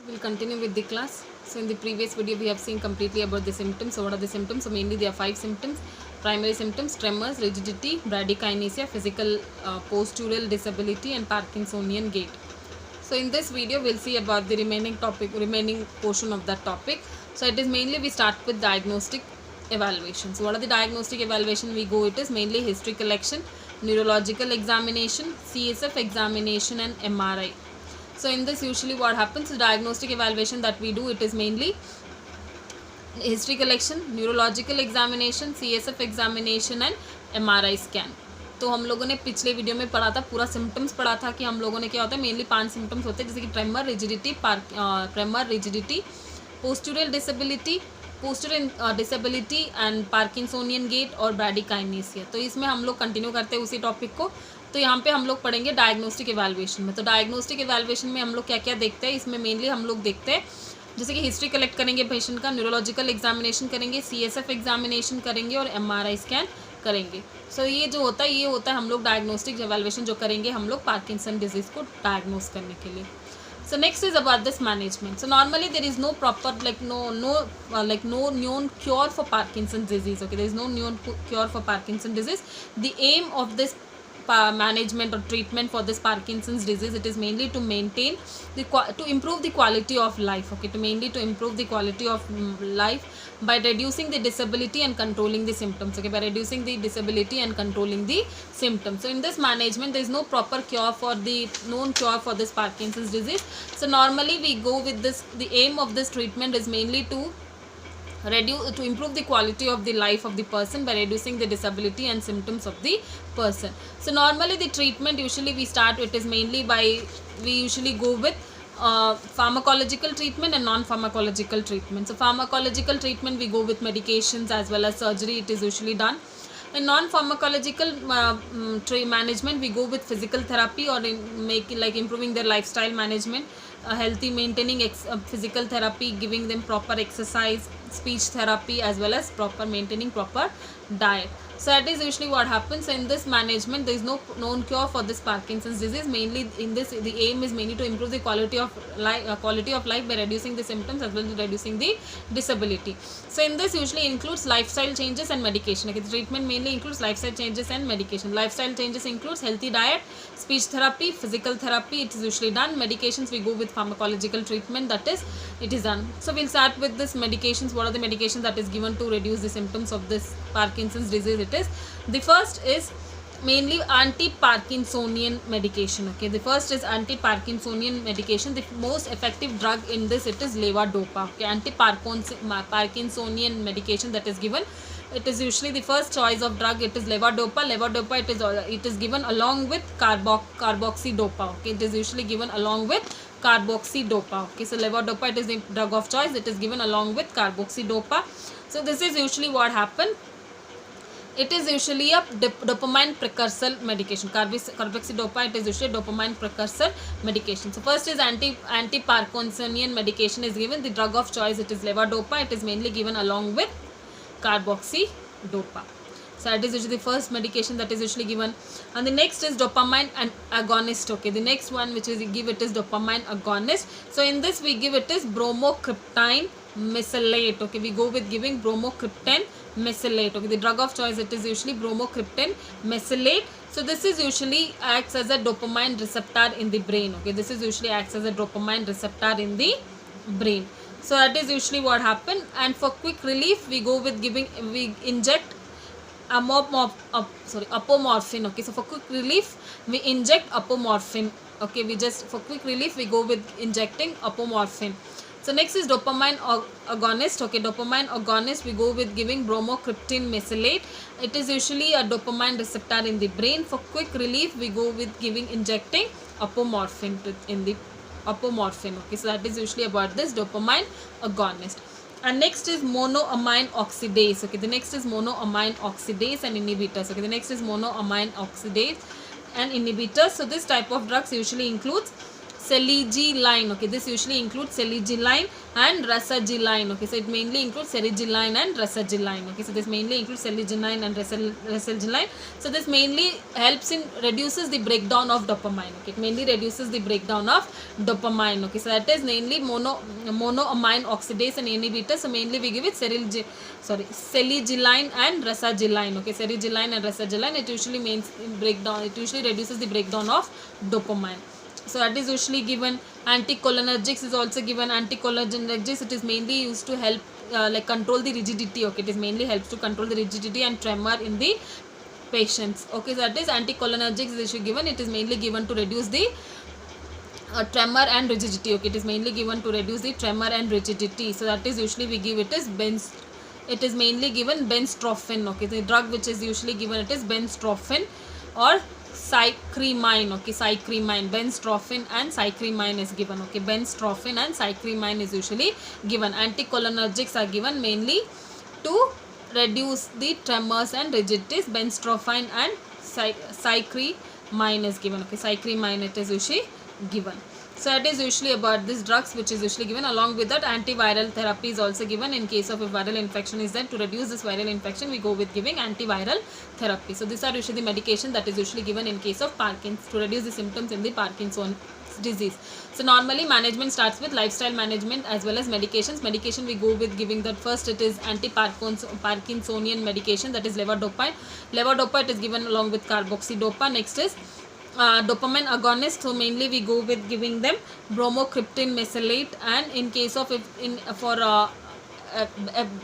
We'll continue with the class. So in the previous video we have seen completely about the symptoms. So what are the symptoms? So mainly there are 5 symptoms. Primary symptoms: tremors, rigidity, bradykinesia, physical postural disability and Parkinsonian gait. So in this video we'll see about the remaining portion of that topic. So it is mainly we start with diagnostic evaluation. So what are the diagnostic evaluation we go? It is mainly history collection, neurological examination, CSF examination and MRI. So in this usually what happens, the diagnostic evaluation that we do, it is mainly history collection, neurological examination, CSF examination and MRI scan. तो हम लोगों ने पिछले video में पढ़ा था, पूरा symptoms पढ़ा था कि हम लोगों ने क्या होता है, मेनली 5 सिम्टम्स होते हैं, जैसे कि tremor, rigidity, postural disability and Parkinsonian gait और ब्रैडीकाइनेसिया. तो इसमें हम लोग कंटिन्यू करते हैं उसी टॉपिक को. तो यहाँ पे हम लोग पढ़ेंगे डायग्नोस्टिक इवैल्यूएशन में. तो डायग्नोस्टिक इवैल्यूएशन में हम लोग क्या क्या देखते हैं, इसमें मेनली हम लोग देखते हैं जैसे कि हिस्ट्री कलेक्ट करेंगे पेशेंट का, न्यूरोलॉजिकल एग्जामिनेशन करेंगे, CSF एग्जामिनेशन करेंगे और MRI स्कैन करेंगे. सो ये जो होता है हम लोग डायग्नोस्टिक इवैल्यूएशन जो करेंगे हम लोग पार्किंसन डिजीज़ को डायग्नोस करने के लिए. So next is about this management. So normally there is no proper no known cure for Parkinson's disease. Okay, there is no known cure for Parkinson's disease. The aim of this management or treatment for this Parkinson's disease, it is mainly to maintain to improve the quality of life. Okay, to improve the quality of life by reducing the disability and controlling the symptoms. Okay, by reducing the disability and controlling the symptoms. So in this management there is no proper cure for the known cure for this Parkinson's disease. So normally we go with this, the aim of this treatment is mainly to improve the quality of the life of the person by reducing the disability and symptoms of the person. So normally the treatment usually we start, it is mainly we usually go with pharmacological treatment and non-pharmacological treatment. So pharmacological treatment we go with medications as well as surgery, it is usually done. In non-pharmacological management we go with physical therapy or improving their lifestyle management, healthy maintaining physical therapy, giving them proper exercise, speech therapy as well as maintaining proper diet. So that is usually what happens. So in this management there is no known cure for this Parkinson's disease. Mainly in this the aim is mainly to improve the quality of life by reducing the symptoms as well as reducing the disability. So in this usually includes lifestyle changes and medication. Okay, the treatment mainly includes lifestyle changes and medication. Lifestyle changes includes healthy diet, speech therapy, physical therapy, it is usually done. Medications we go with pharmacological treatment, that is it is done. So we'll start with this medications. What are the medications that is given to reduce the symptoms of this Parkinson's disease? It is, the first is mainly anti-Parkinsonian medication. Okay, the first is anti-Parkinsonian medication. The most effective drug in this, it is levodopa. Okay, anti-Parkinsonian medication that is given, it is usually the first choice of drug, it is levodopa. Levodopa it is given along with carboxydopa. Okay, it is usually given along with carboxydopa. Okay, so levodopa, it is the drug of choice, it is given along with carboxydopa. So this is usually what happened. It is usually a dopamine precursor medication. Carboxydopa, it is usually a dopamine precursor medication. So first is anti-Parkinsonian medication is given. The drug of choice, it is levodopa. It is mainly given along with carboxydopa. So that is usually the first medication that is usually given. And the next is dopamine and agonist. Okay, the next one which is give it is dopamine agonist. So in this we give it is bromocriptine mesylate. Okay, we go with giving bromocriptine mesylate. Okay, the drug of choice, it is usually bromocriptine mesylate. So this is usually acts as a dopamine receptor in the brain. Okay, this is usually acts as a dopamine receptor in the brain. So that is usually what happened. And for quick relief we go with we inject apomorphine. Okay, so for quick relief we inject apomorphine. Okay, for quick relief we go with injecting apomorphine. So next is dopamine agonist. Okay, dopamine agonist we go with giving bromocriptine mesylate. It is usually a dopamine receptor in the brain. For quick relief we go with injecting apomorphine in the apomorphine. Okay, so that is usually about this dopamine agonist. And next is monoamine oxidase. Okay, the next is monoamine oxidase and inhibitors. Okay, the next is monoamine oxidase and inhibitors. So this type of drugs usually includes Selegiline. Okay, this usually includes selegiline and rasagiline. Okay, so it mainly includes selegiline and rasagiline. Okay, so this mainly includes selegiline and rasagiline. So this mainly helps in reduces the breakdown of dopamine. Okay, it mainly reduces the breakdown of dopamine. Okay, so that is mainly monoamine oxidase and inhibitor. So mainly we give it selegiline and rasagiline. Okay, selegiline and rasagiline. It usually means breakdown. It usually reduces the breakdown of dopamine. So that is usually given. Anticholinergics is also given. Anticholinergics, it is mainly used to help like control the rigidity. Okay, it is mainly helps to control the rigidity and tremor in the patients. Okay, so that is anticholinergics is usually given. It is mainly given to reduce the tremor and rigidity. Okay, it is mainly given to reduce the tremor and rigidity. So that is usually we give it is it is mainly given benztrophin. Okay, the drug which is usually given it is benztrophin or cycrimine. Okay, cycrimine, benztrophin and cycrimine is given. Okay, benztrophin and cycrimine is usually given. Anticholinergics are given mainly to reduce the tremors and rigidities. Benztrophin and cycrimine is given. Okay, cycrimine it is usually given. So it is usually about these drugs which is usually given. Along with that, antiviral therapy is also given in case of a viral infection is there. To reduce this viral infection, we go with giving antiviral therapy. So these are usually the medication that is usually given in case of Parkinson's to reduce the symptoms in the Parkinson's disease. So normally management starts with lifestyle management as well as medications. Medication we go with giving that first it is anti-Parkinsonian medication, that is levodopa. Levodopa it is given along with carboxydopa. Next is dopamine agonist. So mainly we go with giving them bromocriptine mesylate, and in case of for a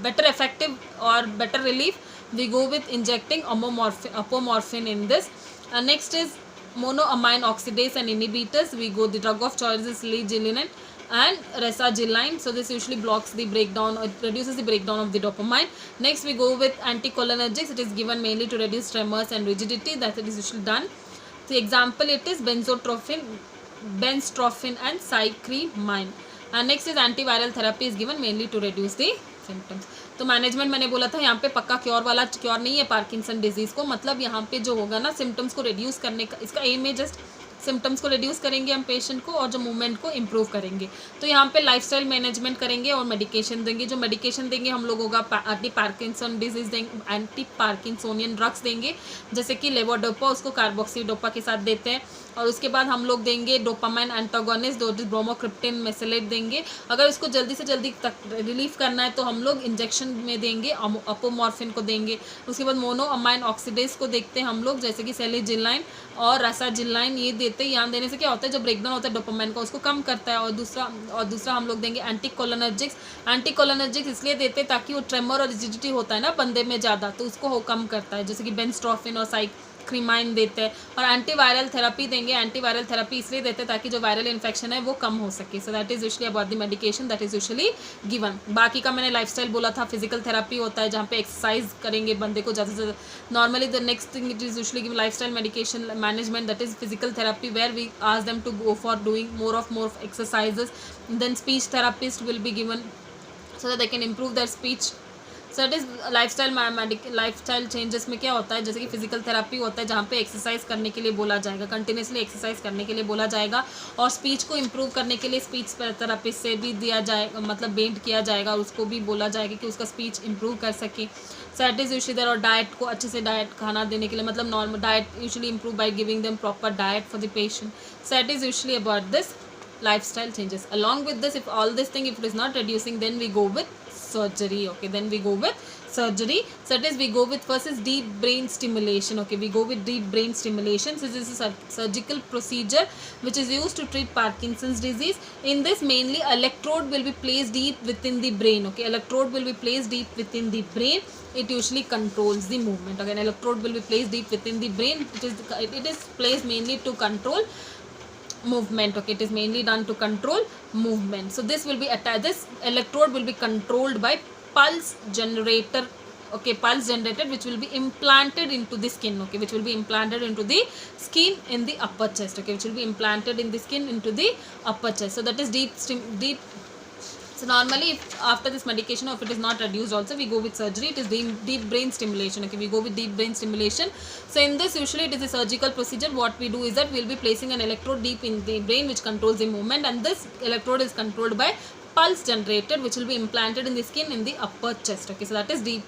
better effective or better relief, we go with injecting apomorphine in this. Next is monoamine oxidase and inhibitors. We go the drug of choice is selegiline and rasagiline. So this usually blocks the breakdown or reduces the breakdown of the dopamine. Next we go with anticholinergics. It is given mainly to reduce tremors and rigidity. That it is usually done. The example it is benztrophin and cycrimine. And next is antiviral therapy is given mainly to reduce the symptoms. तो management मैंने बोला था यहाँ पे पक्का cure वाला cure नहीं है पार्किंसन डिजीज़ को, मतलब यहाँ पे जो होगा ना सिम्टम्स को रिड्यूस करने का, इसका एम है जस्ट सिम्टम्स को रिड्यूस करेंगे हम पेशेंट को और जो मूवमेंट को इम्प्रूव करेंगे. तो यहाँ पे लाइफस्टाइल मैनेजमेंट करेंगे और मेडिकेशन देंगे. जो मेडिकेशन देंगे हम लोगों का एंटी पार्किंसन डिजीज़ देंगे, एंटी पार्किंसोनियन ड्रग्स देंगे जैसे कि लेवोडोपा, उसको कार्बोक्सीडोपा के साथ देते हैं. और उसके बाद हम लोग देंगे डोपामाइन एंटागोनिस्ट, ब्रोमोक्रिप्टिन मेसिलेट देंगे. अगर इसको जल्दी से जल्दी तक रिलीफ करना है तो हम लोग इंजेक्शन में देंगे, अपोमॉर्फिन को देंगे. उसके बाद मोनोअमाइन ऑक्सीडेज को देखते हैं हम लोग जैसे कि सेलेजिलाइन और रासाजिलाइन, ये देते हैं. यहाँ देने से क्या होता है, जो ब्रेकडाउन होता है डोपामाइन का उसको कम करता है. और दूसरा हम लोग देंगे एंटीकोलिनर्जिक्स. एंटीकोलिनर्जिक्स इसलिए देते हैं ताकि वो ट्रेमर और रिजिडिटी होता है ना बंदे में ज़्यादा, तो उसको कम करता है, जैसे कि बेंस्ट्रोफिन और साइक्रिमाइन देते हैं. और एंटीवायरल थेरेपी देंगे. एंटीवायरल थेरेपी इसलिए देते हैं ताकि जो वायरल इन्फेक्शन है वो कम हो सके. So that is usually about the medication that is usually given. बाकी का मैंने लाइफस्टाइल बोला था. फिजिकल थेरेपी होता है जहाँ पे एक्सरसाइज करेंगे बंदे को ज़्यादा से ज़्यादा. Normally the next thing it is usually given lifestyle medication management, that is physical therapy where we ask them to go for doing more exercises. Then speech therapist will be given so that they can improve their speech. So it is lifestyle changes में क्या होता है, जैसे कि physical therapy होता है जहाँ पे एक्सरसाइज करने के लिए बोला जाएगा, कंटिन्यूसली एक्सरसाइज करने के लिए बोला जाएगा. और स्पीच को इम्प्रूव करने के लिए स्पीच थेरेपिस्ट से भी दिया जाएगा, मतलब बेंट किया जाएगा, उसको भी बोला जाएगा कि उसका स्पीच इम्प्रूव कर सके. So it is usually there. और डाइट को अच्छे से डाइट खाना देने के लिए, मतलब normal diet usually improve by giving them proper diet for the patient. So it is usually about this lifestyle changes. Along with this, if all this thing if it is not reducing, then we go with surgery. Okay, then we go with surgery. So that is we go with first is deep brain stimulation. Okay, we go with deep brain stimulation. So this is a surgical procedure which is used to treat Parkinson's disease. In this mainly electrode will be placed deep within the brain. Okay, electrode will be placed deep within the brain. It usually controls the movement. Okay, an electrode will be placed deep within the brain. It is placed mainly to control movement. Okay, it is mainly done to control movement. So this will be attached, this electrode will be controlled by pulse generator. Okay, pulse generator which will be implanted into the skin. Okay, which will be implanted into the skin in the upper chest. Okay, which will be implanted in the skin into the upper chest. So that is deep So normally, if after this medication, or if it is not reduced also, we go with surgery. It is deep brain stimulation. Okay, we go with deep brain stimulation. So in this, usually it is a surgical procedure. What we do is that we'll be placing an electrode deep in the brain, which controls the movement, and this electrode is controlled by pulse generator, which will be implanted in the skin in the upper chest. Okay, so that is deep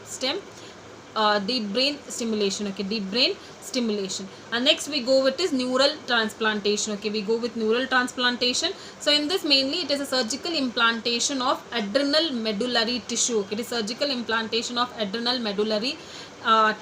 brain stimulation. Okay, deep brain stimulation. And next we go with is neural transplantation. Okay, we go with neural transplantation. So in this, mainly it is a surgical implantation of adrenal medullary tissue. Okay, it is surgical implantation of adrenal medullary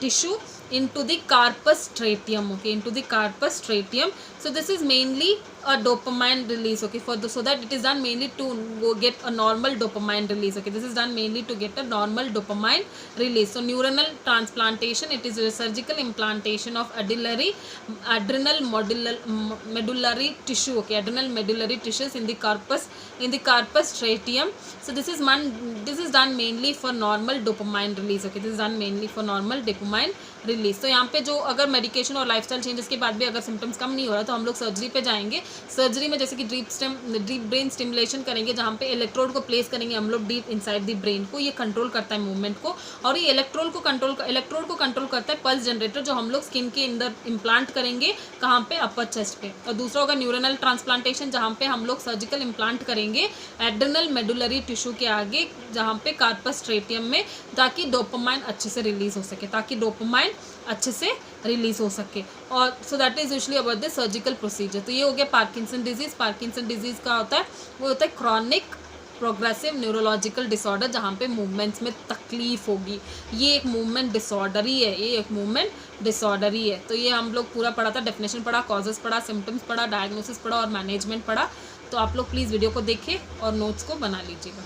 tissue into the corpus tracheum. Okay, into the corpus tracheum. So this is mainly a dopamine release. Okay, so that it is done mainly to get a normal dopamine release. Okay, this is done mainly to get a normal dopamine release. So neuronal transplantation, it is a surgical implantation of adrenal medullary tissue. Okay, adrenal medullary tissues in the corpus tracheum. So this is done mainly for normal dopamine release. Okay, this is done mainly for normal dopamine release. तो यहाँ पे जो अगर medication और lifestyle changes के बाद भी अगर सिम्टम्स कम नहीं हो रहा तो हम लोग सर्जरी पे जाएंगे. सर्जरी में जैसे कि डीप ब्रेन स्टिमुलेशन करेंगे, जहाँ पे इलेक्ट्रोड को प्लेस करेंगे हम लोग डीप इनसाइड द ब्रेन को. ये कंट्रोल करता है मूवमेंट को, और ये इलेक्ट्रोड को कंट्रोल करता है पल्स जनरेटर, जो हम लोग स्किन के अंदर इम्प्लांट करेंगे. कहाँ पे? अपर चेस्ट पे. और दूसरा होगा न्यूरोनल ट्रांसप्लांटेशन, जहाँ पे हम लोग सर्जिकल इम्प्लांट करेंगे एड्रेनल मेडुलरी टिश्यू के आगे, जहाँ पे कार्पस ट्रेटियम में, ताकि डोपामाइन अच्छे से रिलीज हो सके, अच्छे से रिलीज हो सके. और so that is usually about the surgical procedure. तो ये हो गया पार्किंसन डिजीज. पार्किंसन डिजीज का होता है, वो होता है क्रॉनिक प्रोग्रेसिव न्यूरोलॉजिकल डिसऑर्डर, जहाँ पे मूवमेंट्स में तकलीफ होगी. ये एक मूवमेंट डिसऑर्डर ही है. तो ये हम लोग पूरा पढ़ा था, डेफिनेशन पढ़ा, कॉजेस पढ़ा, सिम्टम्स पढ़ा, डायग्नोसिस पढ़ा और मैनेजमेंट पढ़ा. तो आप लोग प्लीज़ वीडियो को देखें और नोट्स को बना लीजिएगा.